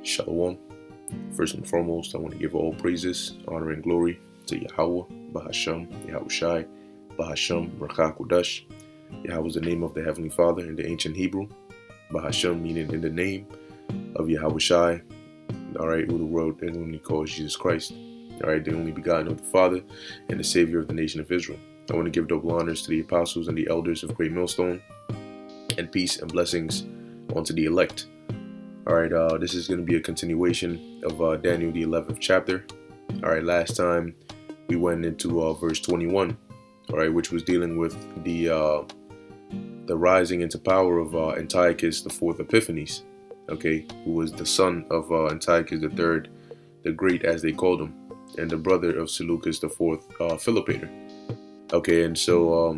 Shalom. First and foremost, I want to give all praises, honor, and glory to Yahweh, Bahasham, Yahushai, Bahasham, Rakah Kodash. Yahweh is the name of the Heavenly Father in the ancient Hebrew. Bahasham meaning in the name of Yahushai, alright, who the world only calls Jesus Christ. Alright, the only begotten of the Father and the Savior of the nation of Israel. I want to give double honors to the apostles and the elders of Great Millstone, and peace and blessings unto the elect. Alright, this is going to be a continuation of Daniel, the 11th chapter. Alright, last time we went into verse 21, alright, which was dealing with the rising into power of Antiochus the fourth Epiphanes, okay, who was the son of Antiochus the third, the great as they called him, and the brother of Seleucus the fourth, Philopator. Okay, and so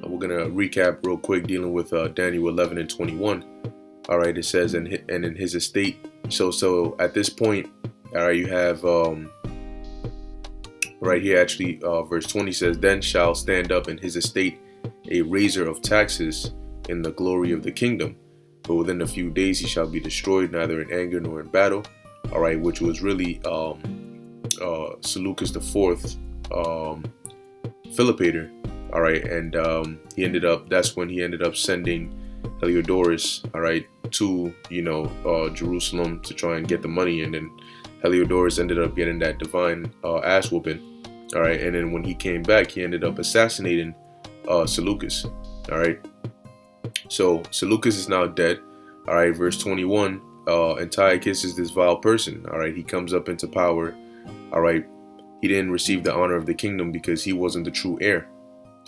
we're going to recap real quick dealing with Daniel 11 and 21. All right, it says, and in his estate. So at this point, all right, you have right here actually, verse 20 says, then shall stand up in his estate a raiser of taxes in the glory of the kingdom, but within a few days he shall be destroyed, neither in anger nor in battle. All right, which was really Seleucus the fourth, Philopator. All right, and that's when he ended up sending Heliodorus, all right, to Jerusalem to try and get the money, and then Heliodorus ended up getting that divine ass whooping, all right, and then when he came back, he ended up assassinating Seleucus, all right. So Seleucus is now dead, all right. Verse 21, Antiochus is this vile person, all right. He comes up into power, all right. He didn't receive the honor of the kingdom because he wasn't the true heir,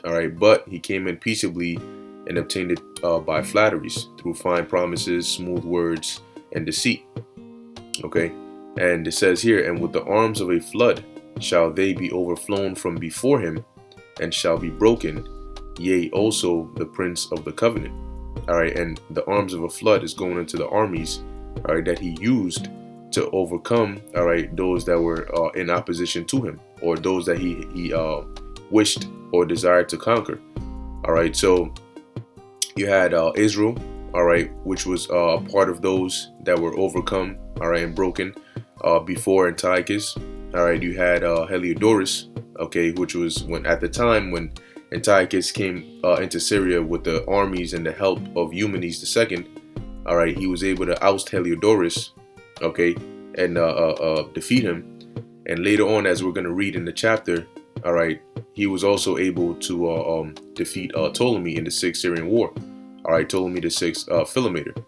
all right, but he came in peaceably and obtained it by flatteries, through fine promises, smooth words, and deceit. Okay, and it says here, and with the arms of a flood shall they be overflown from before him, and shall be broken, yea, also the prince of the covenant. All right, and the arms of a flood is going into the armies, all right, that he used to overcome, all right, those that were in opposition to him, or those that he wished or desired to conquer. All right, so you had Israel, all right, which was part of those that were overcome, all right, and broken before Antiochus. All right, you had Heliodorus, okay, which was at the time when Antiochus came into Syria with the armies and the help of Eumenes II. All right, he was able to oust Heliodorus, okay, and defeat him. And later on, as we're going to read in the chapter, all right, he was also able to defeat Ptolemy in the Sixth Syrian War. All right, Ptolemy the Sixth, Philopator.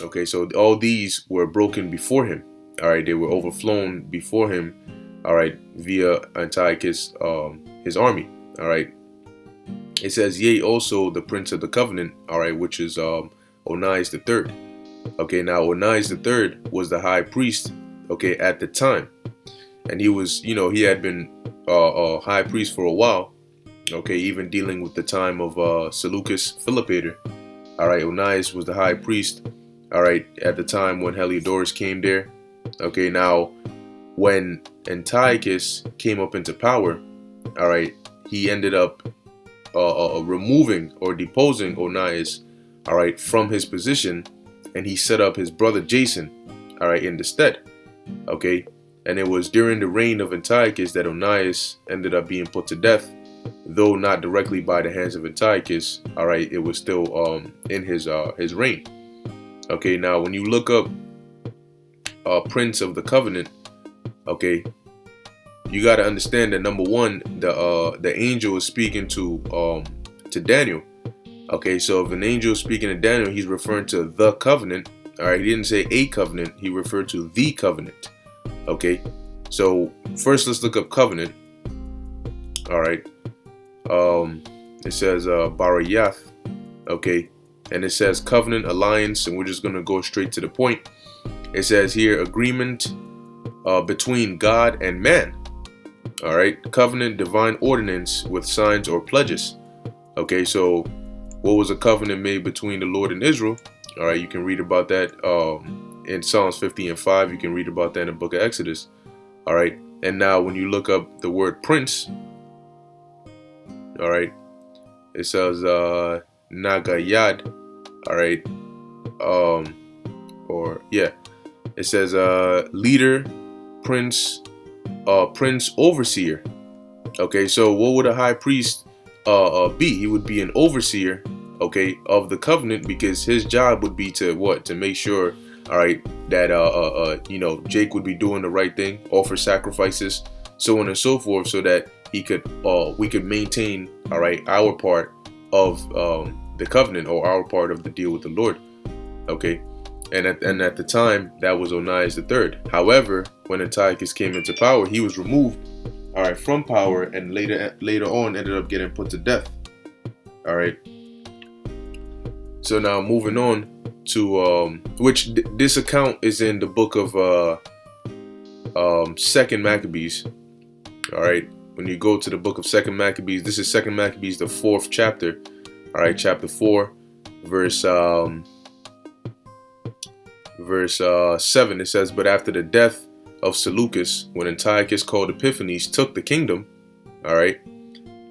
Okay, so all these were broken before him. All right, they were overflown before him. All right, via Antiochus, his army. All right, it says, yea, also the prince of the covenant. All right, which is Onias the third. Okay, now Onias the third was the high priest. Okay, at the time, and he was, he had been high priest for a while, okay, even dealing with the time of Seleucus Philopator. All right, Onias was the high priest, all right, at the time when Heliodorus came there. Okay, now when Antiochus came up into power, all right, he ended up removing or deposing Onias, all right, from his position, and he set up his brother Jason, all right, in the stead. Okay, and it was during the reign of Antiochus that Onias ended up being put to death, though not directly by the hands of Antiochus. All right, it was still in his reign. Okay, now when you look up Prince of the Covenant, okay, you got to understand that number one, the angel is speaking to Daniel. Okay, so if an angel is speaking to Daniel, he's referring to the covenant. All right, he didn't say a covenant; he referred to the covenant. Okay, so first let's look up covenant. All right, it says Barayath, okay, and it says covenant, alliance, and we're just gonna go straight to the point. It says here agreement between God and man. All right, covenant, divine ordinance with signs or pledges. Okay, so what was a covenant made between the Lord and Israel? All right, you can read about that in Psalms 50 and 5. You can read about that in the book of Exodus. All right, and now when you look up the word prince, all right, it says Nagayad, all right, or yeah, It says leader, prince, prince, overseer. Okay, so what would a high priest be? He would be an overseer, okay, of the covenant, because his job would be to what? To make sure, all right, that Jake would be doing the right thing, offer sacrifices, so on and so forth, so that we could maintain, all right, our part of the covenant, or our part of the deal with the Lord. Okay, and at the time that was Onias III. However, when Antiochus came into power, he was removed, all right, from power, and later on ended up getting put to death. All right. So now moving on to this account is in the book of Second Maccabees. All right. When you go to the book of Second Maccabees, this is Second Maccabees, the 4th chapter. All right, chapter 4, verse 7. It says, "But after the death of Seleucus, when Antiochus called Epiphanes took the kingdom," all right,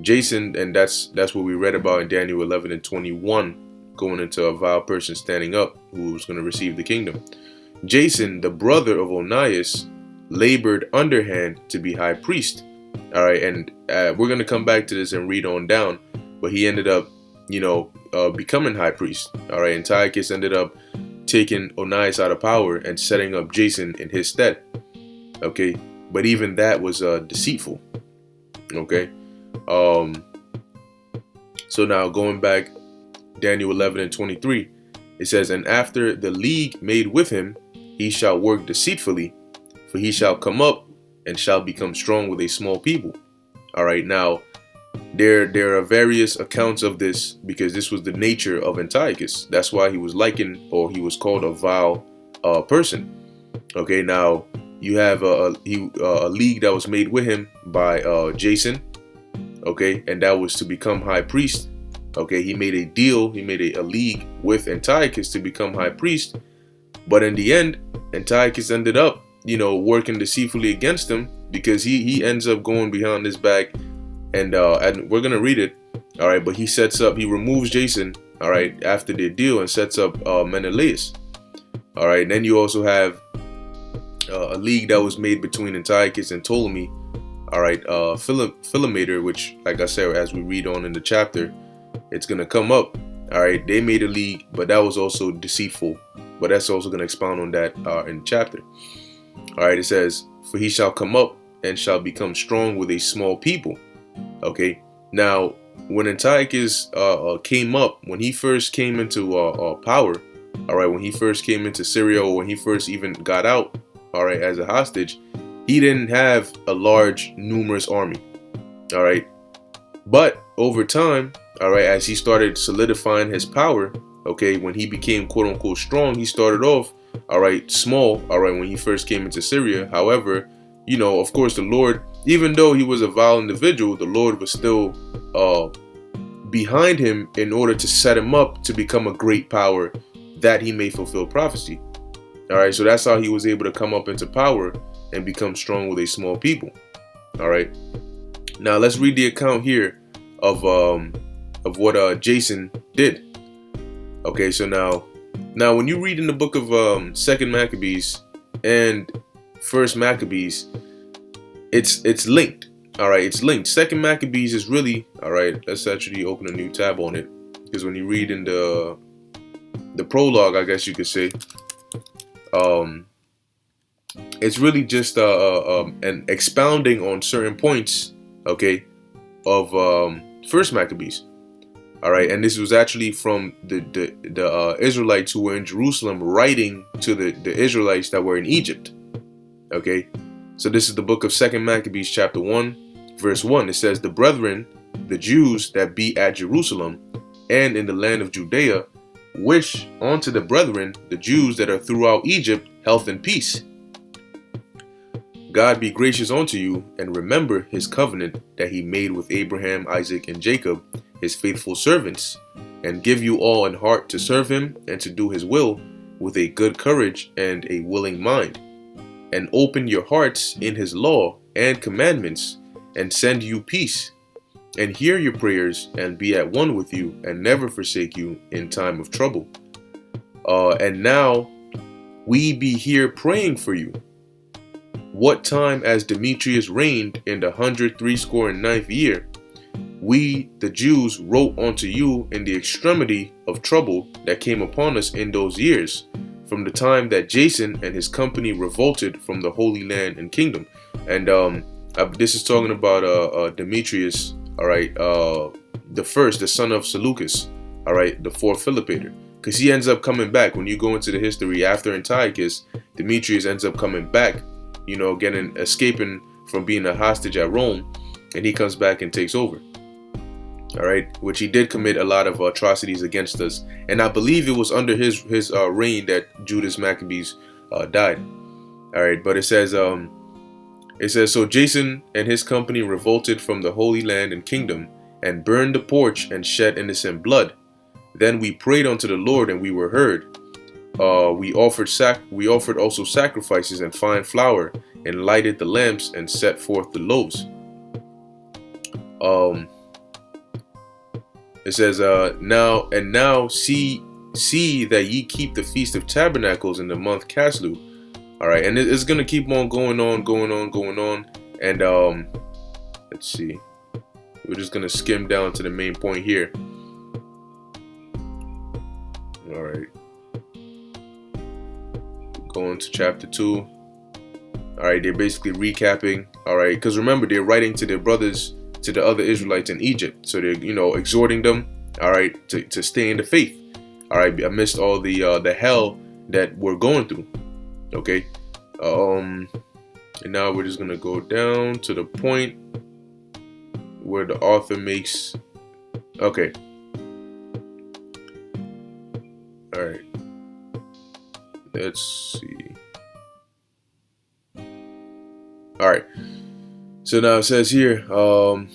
Jason, and that's what we read about in Daniel 11 and 21, going into a vile person standing up who was going to receive the kingdom. Jason, the brother of Onias, labored underhand to be high priest. All right, and we're going to come back to this and read on down, but he ended up, becoming high priest. All right, Antiochus ended up taking Onias out of power and setting up Jason in his stead. Okay, but even that was deceitful. Okay, so now going back, Daniel 11 and 23, it says, "And after the league made with him, he shall work deceitfully, for he shall come up and shall become strong with a small people." All right, now there are various accounts of this, because this was the nature of Antiochus. That's why he was likened, or he was called, a vile person. Okay, now you have a league that was made with him by Jason. Okay, and that was to become high priest. Okay, he made a deal, he made a league with Antiochus to become high priest. But in the end, Antiochus ended up, working deceitfully against him, because he ends up going behind his back, and we're gonna read it. All right, but he removes Jason, all right, after their deal, and sets up Menelaus. All right, and then you also have a league that was made between Antiochus and Ptolemy. All right, Philometor, which, like I said, as we read on in the chapter, it's gonna come up. All right, they made a league, but that was also deceitful. But that's also gonna expound on that in the chapter. All right, it says, "For he shall come up and shall become strong with a small people." Okay, now when Antiochus came up, when he first came into power, all right, when he first came into Syria, or when he first even got out, all right, as a hostage, he didn't have a large, numerous army. All right, but over time, all right, as he started solidifying his power, okay, when he became quote unquote strong, he started off, all right, small, all right, when he first came into Syria. However, of course, the Lord, even though he was a vile individual, the Lord was still behind him in order to set him up to become a great power, that he may fulfill prophecy. All right, so that's how he was able to come up into power and become strong with a small people. All right, now let's read the account here of what Jason did. Okay, so now when you read in the book of Second Maccabees and First Maccabees, it's linked. All right, it's linked. Second Maccabees is really, all right, let's actually open a new tab on it, because when you read in the prologue, I guess you could say, it's really just an expounding on certain points, okay, of First Maccabees. All right, and this was actually from the Israelites who were in Jerusalem, writing to the Israelites that were in Egypt. Okay, so this is the book of Second Maccabees, chapter 1, verse 1. It says, "The brethren, the Jews that be at Jerusalem and in the land of Judea, wish unto the brethren, the Jews that are throughout Egypt, health and peace. God be gracious unto you, and remember his covenant that he made with Abraham, Isaac, and Jacob, his faithful servants, and give you all an heart to serve him and to do his will, with a good courage and a willing mind, and open your hearts in his law and commandments, and send you peace, and hear your prayers, and be at one with you, and never forsake you in time of trouble." And now we be here praying for you. What time as Demetrius reigned in the 169th year, we, the Jews, wrote unto you in the extremity of trouble that came upon us in those years, from the time that Jason and his company revolted from the Holy Land and Kingdom. And this is talking about Demetrius, all right, the son of Seleucus, all right, the fourth Philopator. Because he ends up coming back. When you go into the history after Antiochus, Demetrius ends up coming back, escaping from being a hostage at Rome, and he comes back and takes over. All right, which he did commit a lot of atrocities against us, and I believe it was under his reign that Judas Maccabees died. All right, but it says so Jason and his company revolted from the Holy Land and Kingdom, and burned the porch and shed innocent blood. Then we prayed unto the Lord, and we were heard. We offered also sacrifices and fine flour, and lighted the lamps, and set forth the loaves. It says, now see that ye keep the Feast of Tabernacles in the month Caslu. All right, and it's gonna keep on going on. And let's see, we're just gonna skim down to the main point here. All right, going to chapter 2. All right, they're basically recapping. All right, because remember, they're writing to their brothers, to the other Israelites in Egypt. So they're, exhorting them, all right, to stay in the faith, all right, amidst all the hell that we're going through. Okay, and now we're just gonna go down to the point where the author makes. Okay, all right, let's see. All right. So now it says here, all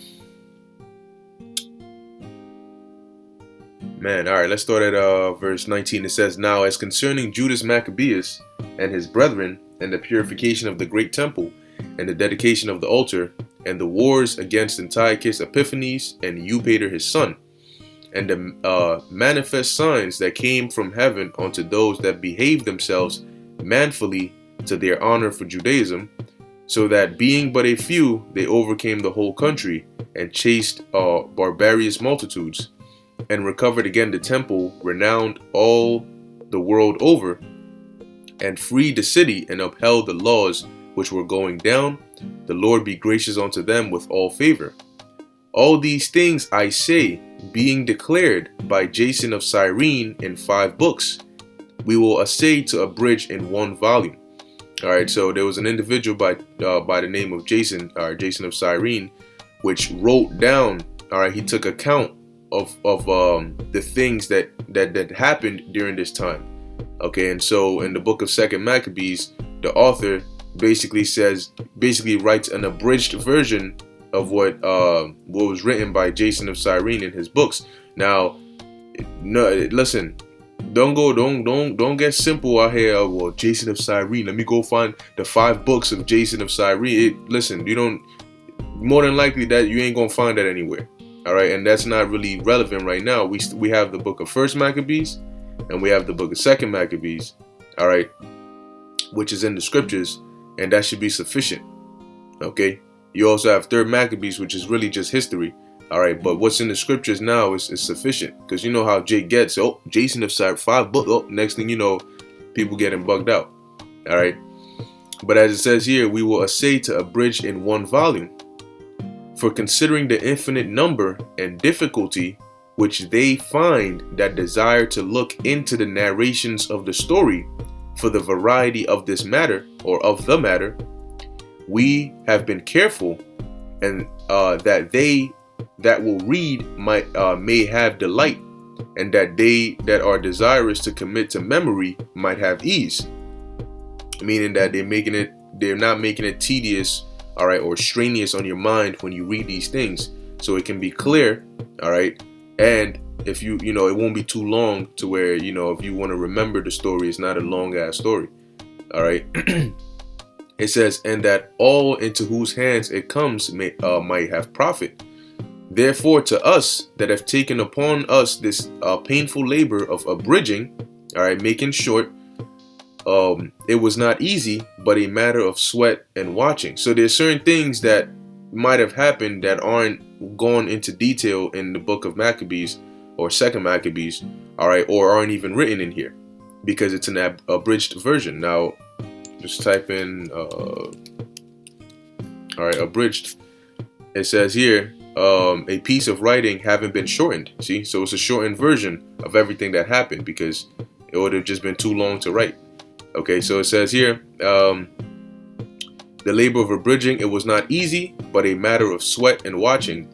right, let's start at verse 19. It says, now as concerning Judas Maccabeus and his brethren, and the purification of the great temple, and the dedication of the altar, and the wars against Antiochus Epiphanes and Eupator his son, and the manifest signs that came from heaven unto those that behaved themselves manfully to their honor for Judaism, so that being but a few, they overcame the whole country, and chased barbarous multitudes, and recovered again the temple, renowned all the world over, and freed the city, and upheld the laws which were going down. The Lord be gracious unto them with all favor. All these things I say, being declared by Jason of Cyrene in 5 books, we will essay to abridge in 1 volume. All right, so there was an individual by the name of Jason of Cyrene, which wrote down. All right, he took account of the things that happened during this time. Okay, and so in the book of 2 Maccabees, the author basically writes an abridged version of what was written by Jason of Cyrene in his books. Now, no, listen. Don't get simple out here. Well, Jason of Cyrene. Let me go find the 5 books of Jason of Cyrene. Listen, more than likely that you ain't gonna find that anywhere. All right, and that's not really relevant right now. We have the book of 1 Maccabees, and we have the book of 2 Maccabees. All right, which is in the scriptures, and that should be sufficient. Okay, you also have 3 Maccabees, which is really just history. All right, but what's in the scriptures now is sufficient, because you know how Jake gets. Oh, Jason of Cyrene, 5 books. Oh, next thing you know, people getting bugged out. All right, but as it says here, we will essay to abridge in 1 volume. For considering the infinite number and difficulty which they find that desire to look into the narrations of the story, for the variety of this matter, or of the matter, we have been careful, and that they that will read may have delight, and that they that are desirous to commit to memory might have ease. Meaning that they're not making it tedious, all right, or strenuous on your mind when you read these things, so it can be clear, all right. And if it won't be too long to where, if you want to remember the story, it's not a long ass story, all right. It says, and that all into whose hands it comes might have profit. Therefore, to us that have taken upon us this painful labor of abridging, all right, making short, it was not easy, but a matter of sweat and watching. So there's certain things that might have happened that aren't gone into detail in the book of Maccabees or Second Maccabees, all right, or aren't even written in here because it's an abridged version. Now, just type in, all right, abridged. It says here, a piece of writing having been shortened. See, so it's a shortened version of everything that happened because it would have just been too long to write. Okay, so it says here, the labor of abridging, it was not easy, but a matter of sweat and watching,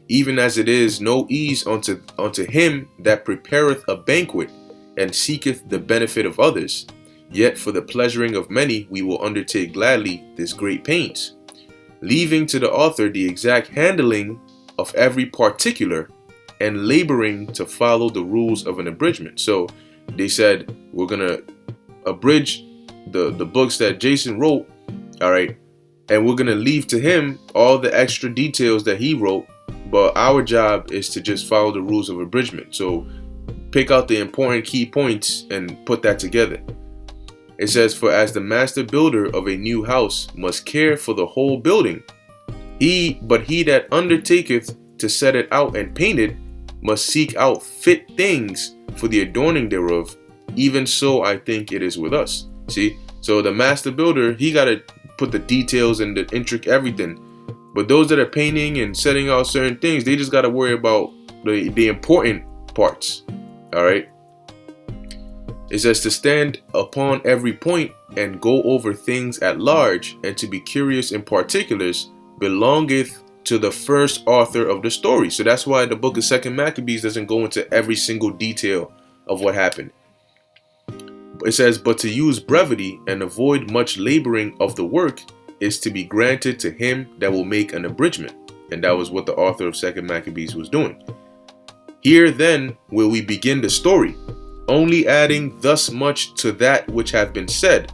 even as it is no ease unto him that prepareth a banquet and seeketh the benefit of others. Yet for the pleasuring of many we will undertake gladly this great pains, leaving to the author the exact handling of every particular and laboring to follow the rules of an abridgment. So they said, we're gonna abridge the books that Jason wrote, all right, and we're gonna leave to him all the extra details that he wrote, but our job is to just follow the rules of abridgment. So pick out the important key points and put that together. It says, for as the master builder of a new house must care for the whole building, he that undertaketh to set it out and paint it must seek out fit things for the adorning thereof. Even so I think it is with us. See, so the master builder, he got to put the details and the intricate everything. But those that are painting and setting out certain things, they just got to worry about the important parts. All right. It says to stand upon every point and go over things at large, and to be curious in particulars belongeth to the first author of the story. So that's why the book of Second Maccabees doesn't go into every single detail of what happened. It says, but to use brevity and avoid much laboring of the work is to be granted to him that will make an abridgment. And that was what the author of Second Maccabees was doing. Here then will we begin the story, only adding thus much to that which hath been said,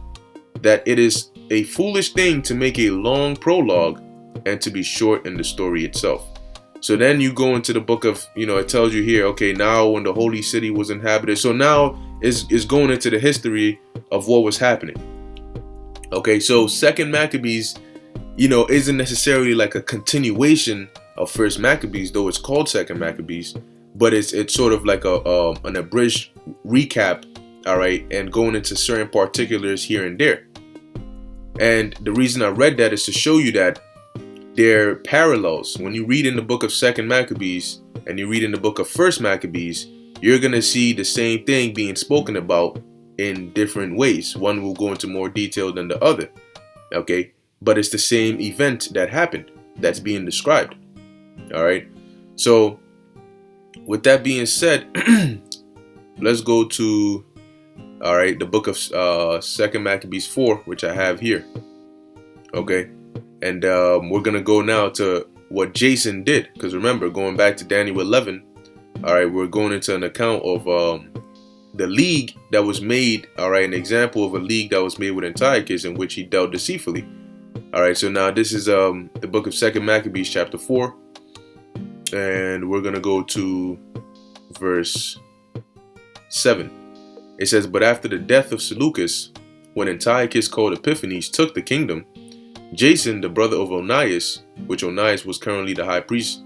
that it is a foolish thing to make a long prologue and to be short in the story itself. So then you go into the book of, it tells you here, okay, now when the holy city was inhabited. So now is going into the history of what was happening. Okay, so Second Maccabees, isn't necessarily like a continuation of First Maccabees, though it's called Second Maccabees, but it's sort of like an abridged recap, all right, and going into certain particulars here and there. And the reason I read that is to show you that there are parallels. When you read in the book of Second Maccabees and you read in the book of First Maccabees, you're going to see the same thing being spoken about in different ways. One will go into more detail than the other, okay? But it's the same event that happened that's being described, all right? So with that being said, let's go to, all right, the book of Second Maccabees 4, which I have here, okay? And we're going to go now to what Jason did. Because remember, going back to Daniel 11, all right, we're going into an account of the league that was made, all right, an example of a league that was made with Antiochus in which he dealt deceitfully. All right, so now this is the book of Second Maccabees chapter 4. And we're going to go to verse 7. It says, but after the death of Seleucus, when Antiochus called Epiphanes took the kingdom, Jason, the brother of Onias, which Onias was currently the high priest,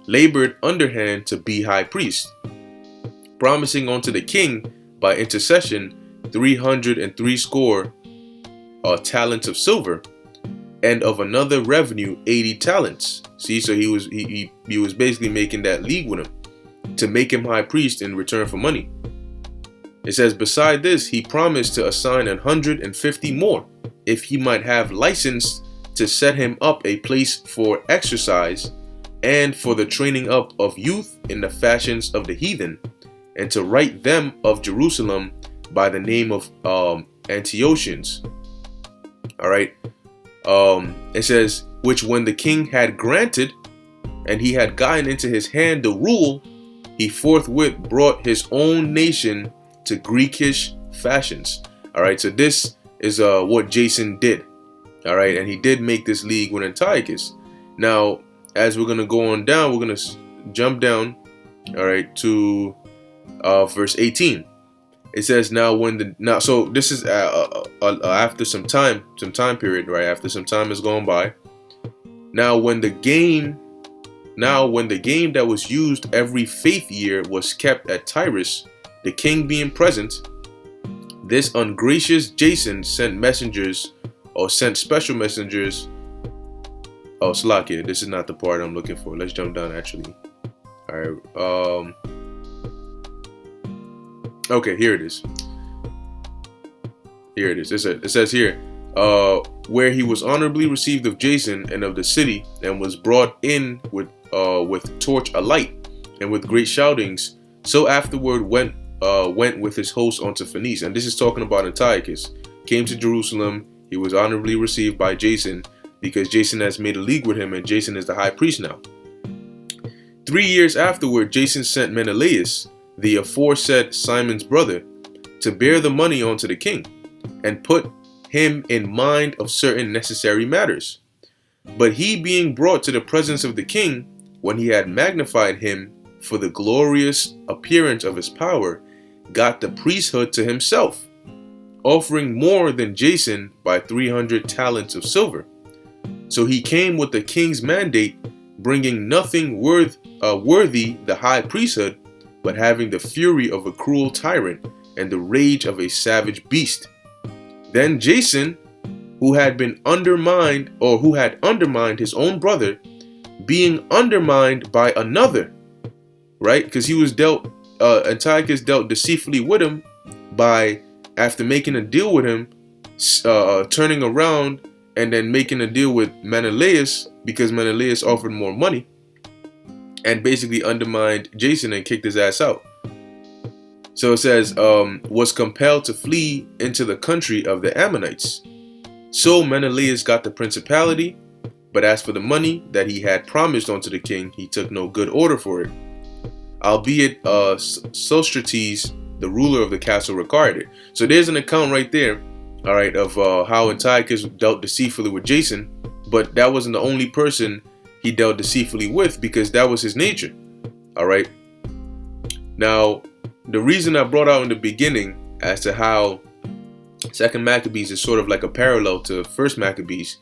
labored underhand to be high priest, promising unto the king by intercession 360 talents of silver, and of another revenue 80 talents. See, so he was basically making that league with him to make him high priest in return for money. It says, beside this, he promised to assign 150 more, if he might have license to set him up a place for exercise and for the training up of youth in the fashions of the heathen, and to write them of Jerusalem by the name of Antiochus. All right. It says, which when the king had granted, and he had gotten into his hand the rule, he forthwith brought his own nation to Greekish fashions. All right. So this is what Jason did. All right. And he did make this league with Antiochus. Now, as we're going to go on down, we're going to jump down, all right, to verse 18. It says so this is after some time period, right? After some time has gone by. Now when the game that was used every faith year was kept at Tyrus, the king being present, this ungracious Jason sent special messengers. Oh, Slakia, this is not the part I'm looking for. Let's jump down actually. All right. Okay, here it is. It says here, where he was honorably received of Jason and of the city, and was brought in with torch alight and with great shoutings. So afterward went with his host unto Phoenice. And this is talking about Antiochus. Came to Jerusalem. He was honorably received by Jason, because Jason has made a league with him, and Jason is the high priest now. 3 years afterward, Jason sent Menelaus, the aforesaid Simon's brother, to bear the money unto the king, and put him in mind of certain necessary matters. But he being brought to the presence of the king, when he had magnified him for the glorious appearance of his power, got the priesthood to himself, offering more than Jason by 300 talents of silver. So he came with the king's mandate, bringing nothing worthy the high priesthood, but having the fury of a cruel tyrant and the rage of a savage beast. Then Jason, who had undermined his own brother, being undermined by another, right? Because Antiochus dealt deceitfully with him by, after making a deal with him, turning around and then making a deal with Menelaus, because Menelaus offered more money, and basically undermined Jason and kicked his ass out. So it says, was compelled to flee into the country of the Ammonites. So Menelaus got the principality, but as for the money that he had promised unto the king, he took no good order for it. Albeit Sostrates, the ruler of the castle, required it. So there's an account right there, all right, of how Antiochus dealt deceitfully with Jason, but that wasn't the only person he dealt deceitfully with, because that was his nature. All right. Now, the reason I brought out in the beginning as to how Second Maccabees is sort of like a parallel to First Maccabees,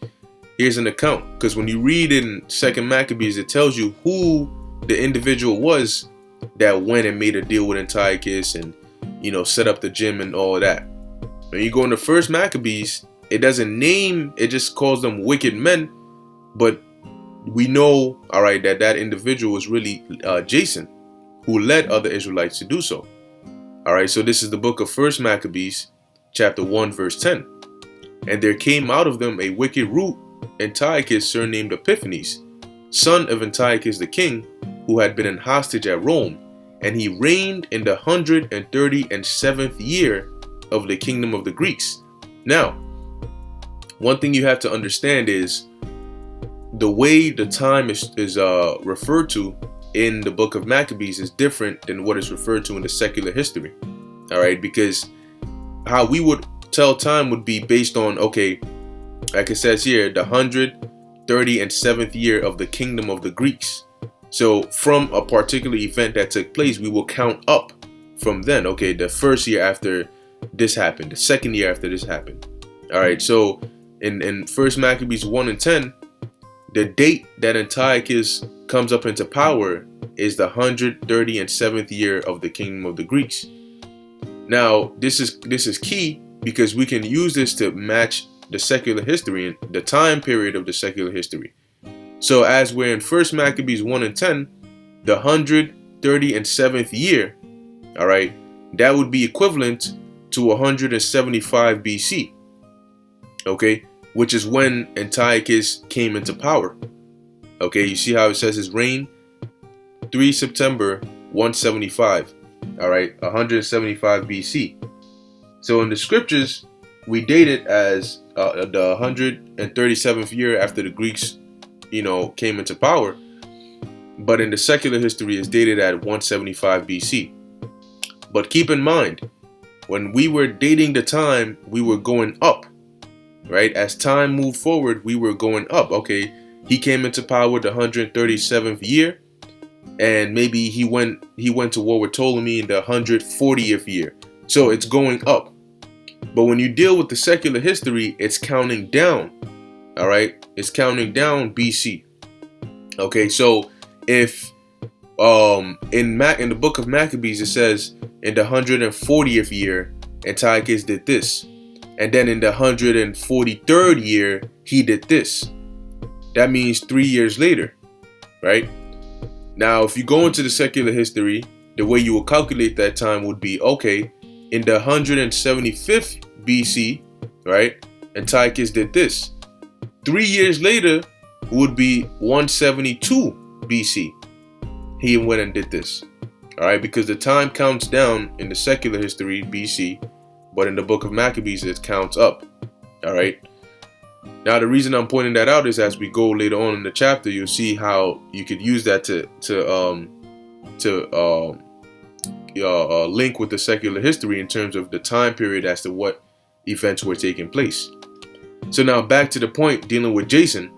here's an account. Because when you read in Second Maccabees, it tells you who the individual was that went and made a deal with Antiochus and, set up the gym and all of that. When you go into First Maccabees, it doesn't name, it just calls them wicked men, but we know, all right, that individual was really Jason, who led other Israelites to do so. All right, so this is the book of First Maccabees, chapter 1, verse 10. And there came out of them a wicked root, Antiochus, surnamed Epiphanes, son of Antiochus the king, who had been an hostage at Rome, and he reigned in the 137th year of the kingdom of the Greeks. Now, one thing you have to understand is the way the time is referred to in the book of Maccabees is different than what is referred to in the secular history. All right, because how we would tell time would be based on, okay, like it says here, the 137th year of the kingdom of the Greeks. So from a particular event that took place, we will count up from then. Okay, the first year after this happened, the second year after this happened. All right, so in First Maccabees 1 and 10, the date that Antiochus comes up into power is the 137th year of the kingdom of the Greeks. Now, this is key because we can use this to match the secular history and the time period of the secular history. So as we're in First Maccabees 1 and 10, the 137th year, all right, that would be equivalent to 175 BC, okay, which is when Antiochus came into power. Okay, you see how it says his reign? 3 September 175, all right, 175 BC. So in the scriptures, we date it as the 137th year after the Greeks, came into power. But in the secular history, it's dated at 175 BC. But keep in mind, when we were dating the time, we were going up, right? As time moved forward, we were going up. Okay, he came into power the 137th year, and maybe he went to war with Ptolemy in the 140th year. So it's going up. But when you deal with the secular history, it's counting down. All right, it's counting down BC. Okay, so if in the book of Maccabees it says in the 140th year Antiochus did this, and then in the 143rd year he did this. That means 3 years later, right? Now, if you go into the secular history, the way you will calculate that time would be, okay, in the 175th BC, right, Antiochus did this. 3 years later would be 172 BC. He went and did this. All right, because the time counts down in the secular history, BC, but in the book of Maccabees, it counts up. All right. Now, the reason I'm pointing that out is as we go later on in the chapter, you'll see how you could use that to link with the secular history in terms of the time period as to what events were taking place. So now back to the point dealing with Jason.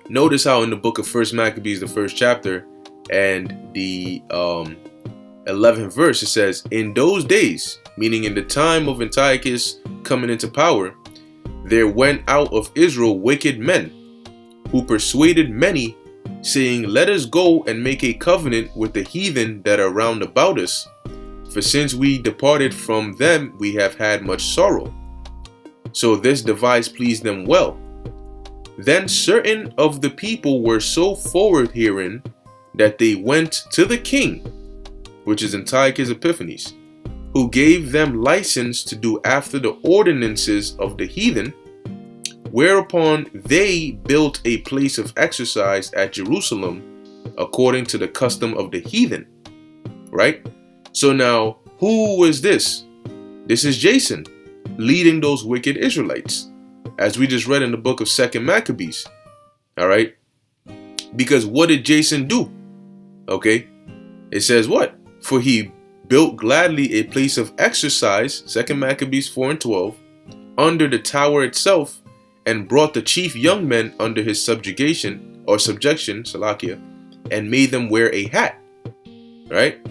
Notice how in the book of First Maccabees, the first chapter and the 11th verse, it says, in those days, meaning in the time of Antiochus coming into power, there went out of Israel wicked men who persuaded many, saying, let us go and make a covenant with the heathen that are round about us. For since we departed from them, we have had much sorrow. So this device pleased them well. Then certain of the people were so forward herein that they went to the king, which is Antiochus Epiphanes, who gave them license to do after the ordinances of the heathen, whereupon they built a place of exercise at Jerusalem according to the custom of the heathen. Right? So now, who was this? This is Jason leading those wicked Israelites, as we just read in the book of 2nd Maccabees. All right? Because what did Jason do? Okay? It says what? For he built gladly a place of exercise, 2nd Maccabees 4 and 12, under the tower itself, and brought the chief young men under his subjection, Salakia, and made them wear a hat. Right?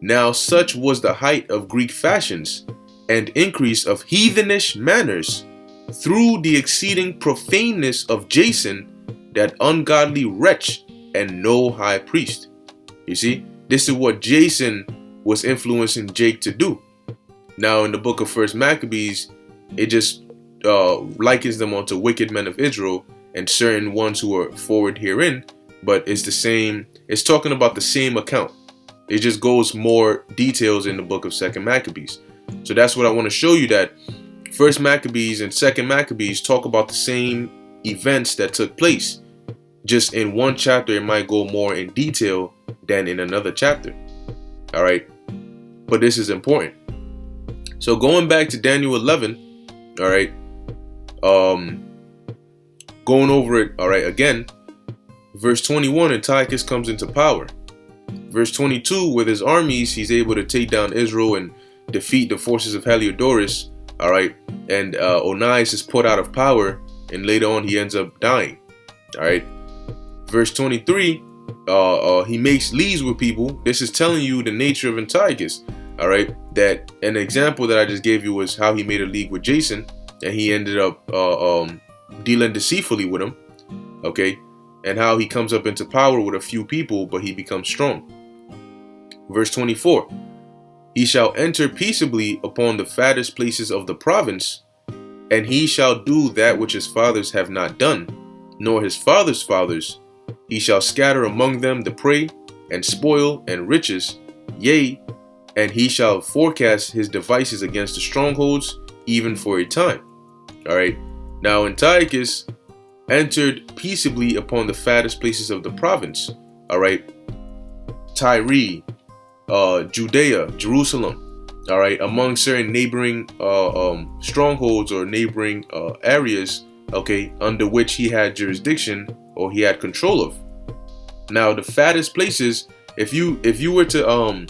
Now such was the height of Greek fashions, and increase of heathenish manners, through the exceeding profaneness of Jason, that ungodly wretch, and no high priest. You see, this is what Jason was influencing Jake to do. Now in the book of First Maccabees, it just likens them onto wicked men of Israel and certain ones who are forward herein, but it's the same. It's talking about the same account. It just goes more details in the book of 2nd Maccabees. So that's what I want to show you, that First Maccabees and 2nd Maccabees talk about the same events that took place. Just in one chapter, it might go more in detail than in another chapter. All right. But this is important. So going back to Daniel 11, all right. Going over it, all right, again, verse 21, Antiochus comes into power. Verse 22, with his armies, he's able to take down Israel and defeat the forces of Heliodorus, all right, and Onias is put out of power, and later on he ends up dying, all right. Verse 23, he makes leagues with people. This is telling you the nature of Antiochus, all right. That an example that I just gave you was how he made a league with Jason, and he ended up dealing deceitfully with him, okay, and how he comes up into power with a few people, but he becomes strong. Verse 24, he shall enter peaceably upon the fattest places of the province, and he shall do that which his fathers have not done, nor his fathers' fathers. He shall scatter among them the prey, and spoil, and riches, yea, and he shall forecast his devices against the strongholds, even for a time. All right. Now Antiochus entered peaceably upon the fattest places of the province. All right. Tyre, Judea, Jerusalem. All right. Among certain neighboring strongholds or neighboring areas, okay, under which he had jurisdiction or he had control of. Now the fattest places, if you were to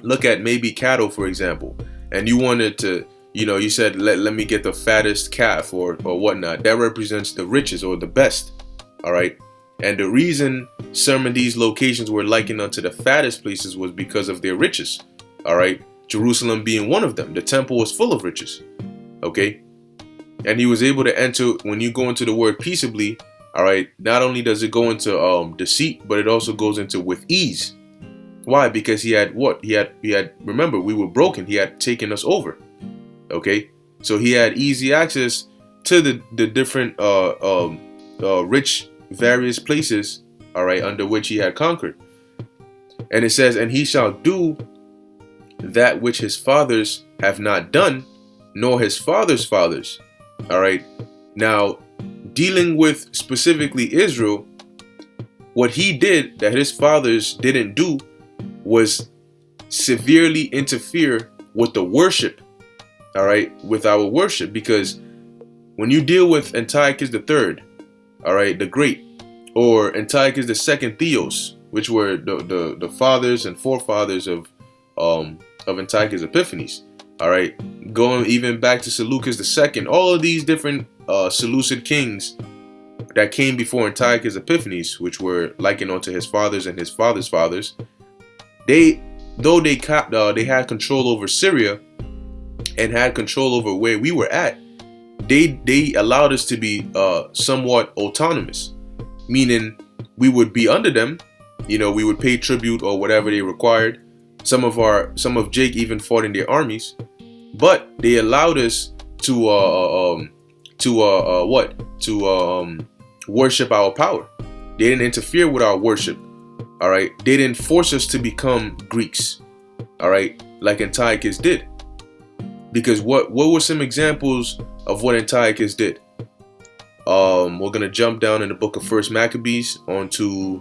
look at maybe cattle, for example, and you wanted to, you said, let me get the fattest calf or whatnot, that represents the riches or the best. All right. And the reason some of these locations were likened unto the fattest places was because of their riches. All right. Jerusalem being one of them. The temple was full of riches. Okay. And he was able to enter, when you go into the word peaceably, all right, not only does it go into deceit, but it also goes into with ease. Why? Because he had what? He had, remember, we were broken. He had taken us over. Okay. So he had easy access to the different rich various places, all right, under which he had conquered. And it says, and he shall do that which his fathers have not done, nor his fathers' fathers. All right. Now, dealing with specifically Israel, what he did that his fathers didn't do was severely interfere with the worship. All right, with our worship, because when you deal with Antiochus III, all right, the Great, or Antiochus II Theos, which were the fathers and forefathers of Antiochus Epiphanes, all right, going even back to Seleucus II, all of these different Seleucid kings that came before Antiochus Epiphanes, which were likened unto his fathers and his fathers' fathers, they had control over Syria and had control over where we were at, they allowed us to be somewhat autonomous, meaning we would be under them, you know, we would pay tribute or whatever they required. Some of Jake even fought in their armies, but they allowed us to worship our power. They didn't interfere with our worship. All right, they didn't force us to become Greeks. All right, like Antiochus did. Because what were some examples of what Antiochus did? We're gonna jump down in the book of First Maccabees onto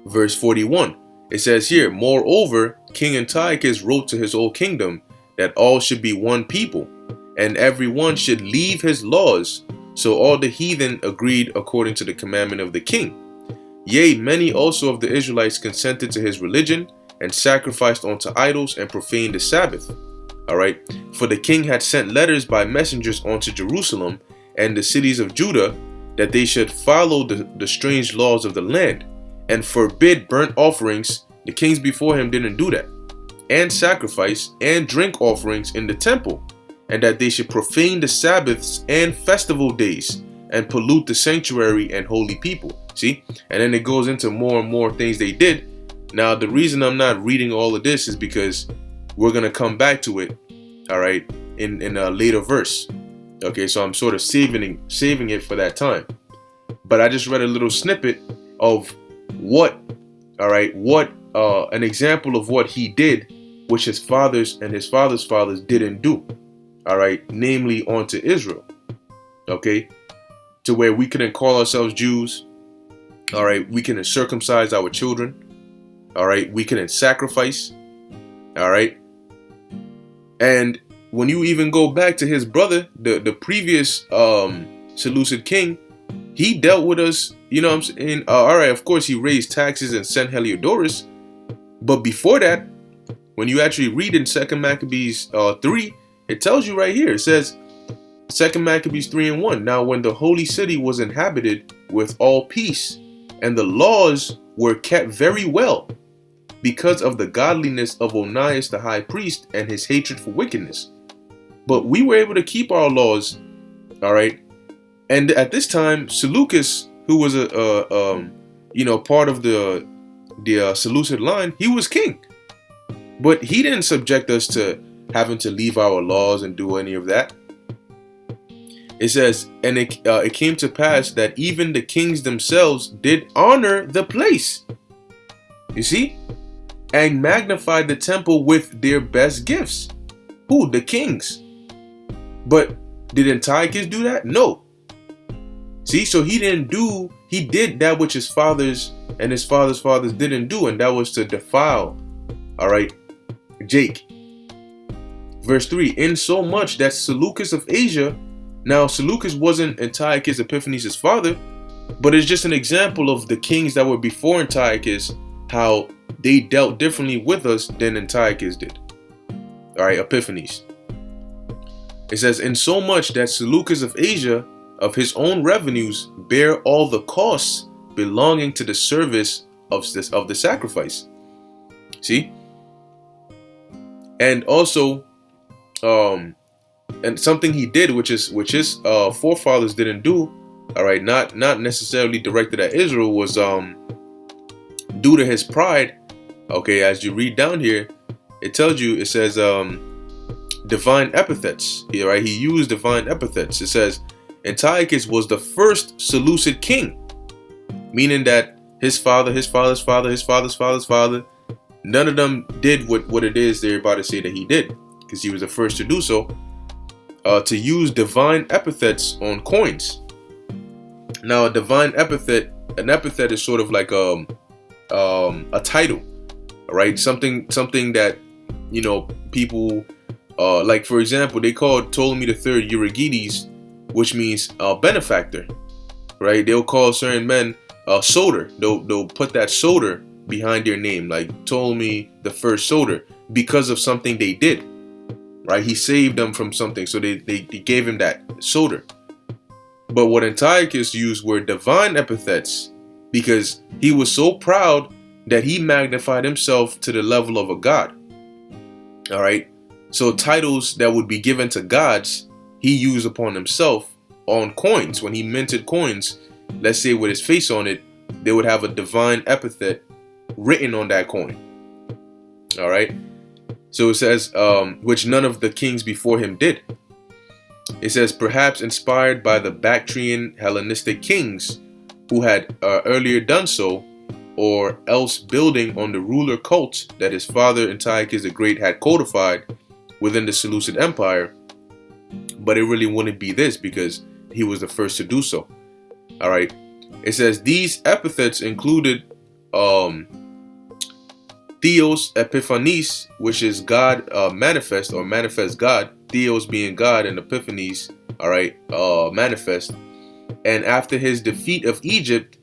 verse 41. It says here, moreover, King Antiochus wrote to his whole kingdom that all should be one people, and every one should leave his laws. So all the heathen agreed according to the commandment of the king. Yea, many also of the Israelites consented to his religion, and sacrificed unto idols and profaned the Sabbath. All right. For the king had sent letters by messengers unto Jerusalem and the cities of Judah that they should follow the strange laws of the land and forbid burnt offerings. The kings before him didn't do that. And sacrifice and drink offerings in the temple, and that they should profane the Sabbaths and festival days and pollute the sanctuary and holy people. See? And then it goes into more and more things they did. Now, the reason I'm not reading all of this is because we're going to come back to it, all right, in a later verse. Okay, so I'm sort of saving it for that time. But I just read a little snippet of what, all right, an example of what he did, which his fathers and his fathers' fathers didn't do, all right, namely onto Israel, okay, to where we couldn't call ourselves Jews, all right, we couldn't circumcise our children. All right, we couldn't sacrifice. All right. And when you even go back to his brother, the previous Seleucid king, he dealt with us, you know what I'm saying? All right, of course, he raised taxes and sent Heliodorus. But before that, when you actually read in 2 Maccabees 3, it tells you right here. It says, 2 Maccabees 3:1. Now, when the holy city was inhabited with all peace, and the laws were kept very well, because of the godliness of Onias the high priest and his hatred for wickedness. But we were able to keep our laws, all right. And at this time, Seleucus, who was part of the Seleucid line, he was king. But he didn't subject us to having to leave our laws and do any of that. It says, and it came to pass that even the kings themselves did honor the place. You see? And magnified the temple with their best gifts. Who? The kings. But did Antiochus do that? No. See, so he did that which his fathers and his fathers' fathers didn't do, and that was to defile, all right, Jake. Verse 3, in so much that Seleucus of Asia, now Seleucus wasn't Antiochus Epiphanes' father, but it's just an example of the kings that were before Antiochus, how they dealt differently with us than Antiochus did. All right, Epiphanes. It says, in so much that Seleucus of Asia, of his own revenues, bear all the costs belonging to the service of the sacrifice. See? And also, um, and something he did, which his forefathers didn't do, all right, not necessarily directed at Israel, was due to his pride. Okay, as you read down here, it tells you, it says divine epithets. Yeah, right. He used divine epithets. It says Antiochus was the first Seleucid king, meaning that his father, his father's father, his father's father's father, none of them did what it is they're about to say that he did, because he was the first to do so. To use divine epithets on coins. Now, a divine epithet, an epithet is sort of like a title, right? Something that, you know, people like, for example, they called Ptolemy III Euergetes, which means benefactor, right? They'll call certain men Soter. They'll put that Soter behind their name, like Ptolemy the first Soter, because of something they did, right? He saved them from something, so they gave him that Soter. But what Antiochus used were divine epithets, because he was so proud that he magnified himself to the level of a god. All right. So titles that would be given to gods, he used upon himself on coins. When he minted coins, let's say with his face on it, they would have a divine epithet written on that coin. All right. So it says, which none of the kings before him did. It says, perhaps inspired by the Bactrian Hellenistic kings who had earlier done so, or else building on the ruler cult that his father Antiochus the Great had codified within the Seleucid Empire. But it really wouldn't be this, because he was the first to do so. All right. It says these epithets included Theos Epiphanes, which is God manifest, or manifest God. Theos being God, and Epiphanes, all right, manifest. And after his defeat of Egypt,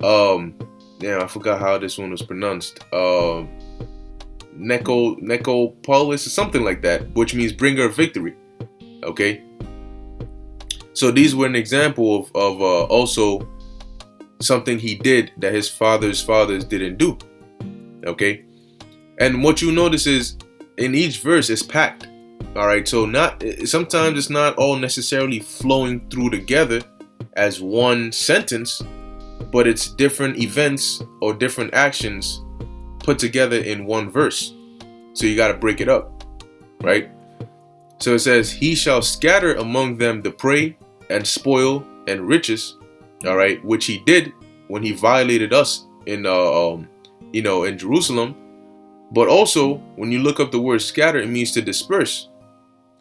I forgot how this one was pronounced. Necopolis or something like that, which means bringer of victory. Okay. So these were an example of also something he did that his father's fathers didn't do. Okay. And what you notice is in each verse is packed. All right. So sometimes it's not all necessarily flowing through together as one sentence, but it's different events or different actions put together in one verse. So you got to break it up, right? So it says, he shall scatter among them the prey and spoil and riches, all right, which he did when he violated us in in Jerusalem. But also, when you look up the word scatter, it means to disperse,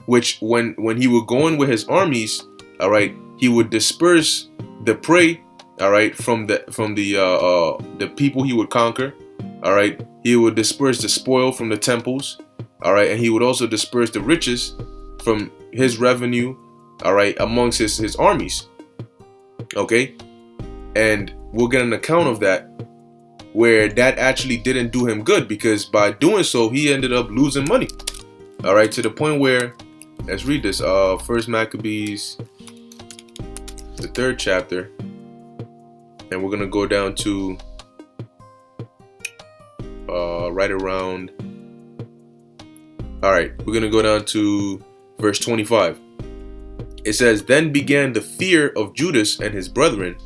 which when he would go in with his armies, all right, he would disperse the prey, all right, from the people he would conquer, all right. He would disperse the spoil from the temples, all right, and he would also disperse the riches from his revenue, all right, amongst his armies. Okay, and we'll get an account of that, where that actually didn't do him good, because by doing so he ended up losing money, all right, to the point where, let's read this, First Maccabees, the 3rd chapter, and we're gonna go down to right around, all right, we're gonna go down to verse 25. It says, then began the fear of Judas and his brethren,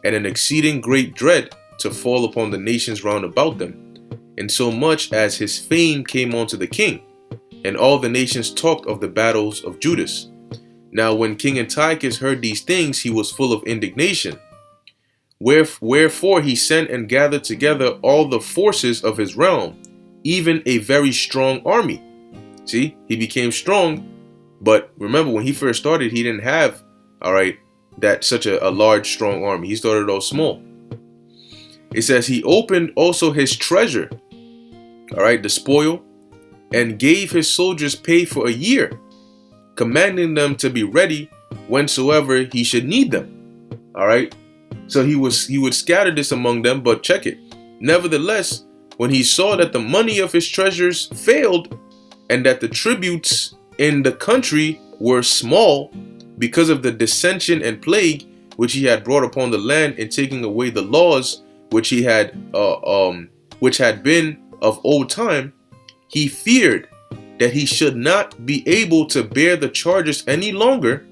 and an exceeding great dread to fall upon the nations round about them, insomuch as his fame came unto the king, and all the nations talked of the battles of Judas. Now when King Antiochus heard these things, he was full of indignation. Wherefore he sent and gathered together all the forces of his realm, even a very strong army. See, he became strong, but remember, when he first started, he didn't have, all right, that such a large, strong army. He started all small. It says he opened also his treasure, all right, the spoil, and gave his soldiers pay for a year, commanding them to be ready whensoever he should need them. All right. So he would scatter this among them, but check it. Nevertheless, when he saw that the money of his treasures failed, and that the tributes in the country were small, because of the dissension and plague which he had brought upon the land in taking away the laws which had been of old time, he feared that he should not be able to bear the charges any longer,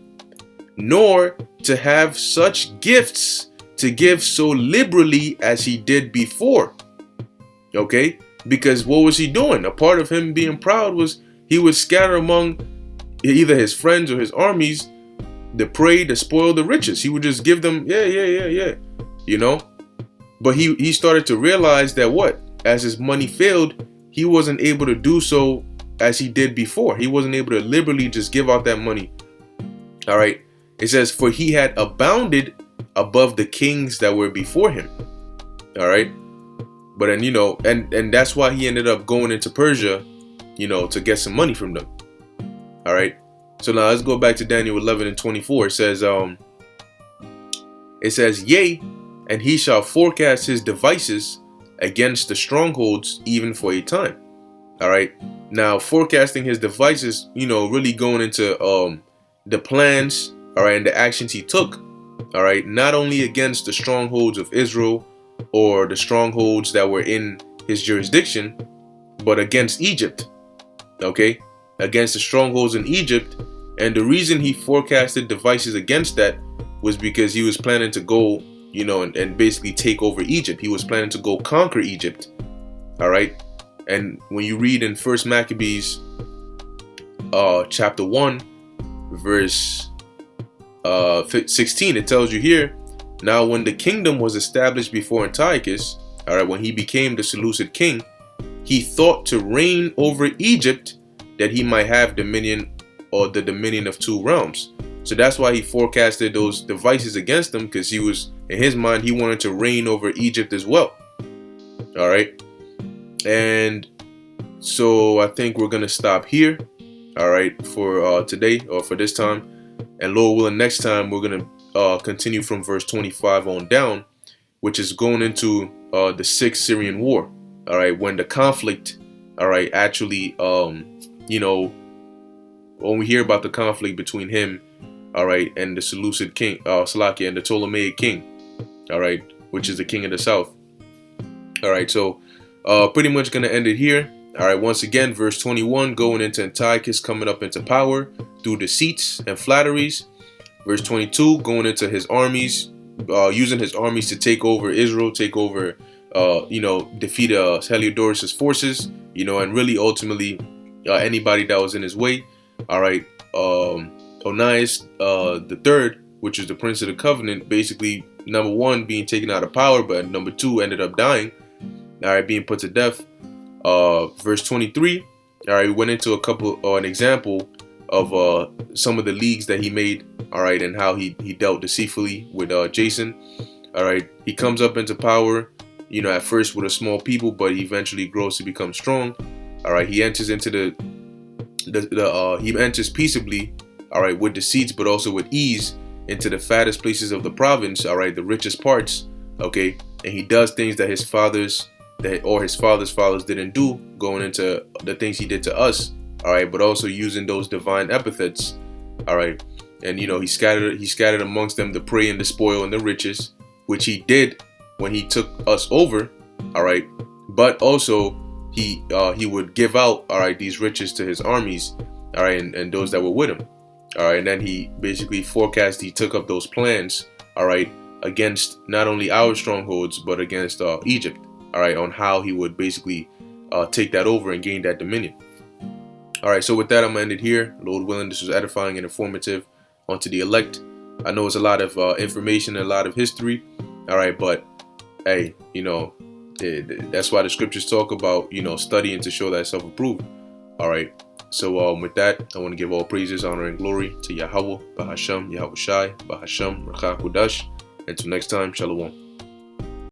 nor to have such gifts to give so liberally as he did before. Okay? Because what was he doing? A part of him being proud was he would scatter among either his friends or his armies the prey, the spoil, the riches. He would just give them, yeah. You know? But he started to realize that what? As his money failed, he wasn't able to do so as he did before. He wasn't able to liberally just give out that money. All right. It says, for he had abounded above the kings that were before him. All right. But then, you know, and that's why he ended up going into Persia, you know, to get some money from them. All right. So now let's go back to Daniel 11:24. It says, yea, and he shall forecast his devices against the strongholds even for a time. All right. Now, forecasting his devices, you know, really going into the plans, all right, and the actions he took, all right, not only against the strongholds of Israel or the strongholds that were in his jurisdiction, but against Egypt, okay, against the strongholds in Egypt. And the reason he forecasted devices against that was because he was planning to go, you know, and basically take over Egypt. He was planning to go conquer Egypt, all right. And when you read in 1 Maccabees chapter 1, verse 16, it tells you here, now when the kingdom was established before Antiochus, all right, when he became the Seleucid king, he thought to reign over Egypt that he might have dominion, or the dominion of two realms. So that's why he forecasted those devices against them, because he was, in his mind, he wanted to reign over Egypt as well. All right. And so I think we're going to stop here. All right. For today, or for this time. And Lord willing, next time we're going to continue from verse 25 on down, which is going into the 6th Syrian War. All right. When the conflict, all right, actually, you know, when we hear about the conflict between him, all right, and the Seleucid king, Salakia, and the Ptolemaic king, all right, which is the king of the south. All right, so pretty much going to end it here. All right, once again, verse 21, going into Antiochus coming up into power through deceits and flatteries. Verse 22, going into his armies, using his armies to take over Israel, take over, you know, defeat Heliodorus' forces, you know, and really ultimately anybody that was in his way. All right, Onias the third, which is the prince of the covenant, basically number one being taken out of power, but number two ended up dying. All right, being put to death. Verse 23. All right, we went into a couple or an example of some of the leagues that he made. All right, and how he dealt deceitfully with Jason. All right, he comes up into power, you know, at first with a small people, but he eventually grows to become strong. All right, he enters into he enters peaceably, all right, with deceits, but also with ease into the fattest places of the province, all right, the richest parts, okay, and he does things that his father's fathers didn't do, going into the things he did to us, all right, but also using those divine epithets, all right, and you know, he scattered amongst them the prey and the spoil and the riches, which he did when he took us over, all right, but also he would give out, all right, these riches to his armies, all right, and those that were with him, all right, and then he basically he took up those plans, all right, against not only our strongholds but against Egypt, all right, on how he would basically take that over and gain that dominion. All right, so with that, I'm gonna end it here. Lord willing, this was edifying and informative onto the elect. I know it's a lot of information and a lot of history, all right, but hey, you know, that's why the scriptures talk about, you know, studying to show thyself approved. All right. So with that, I want to give all praises, honor, and glory to Yahweh, Bahasham, Yahweh Shai, Bahasham, Rakha Kudash. Until next time, Shalom.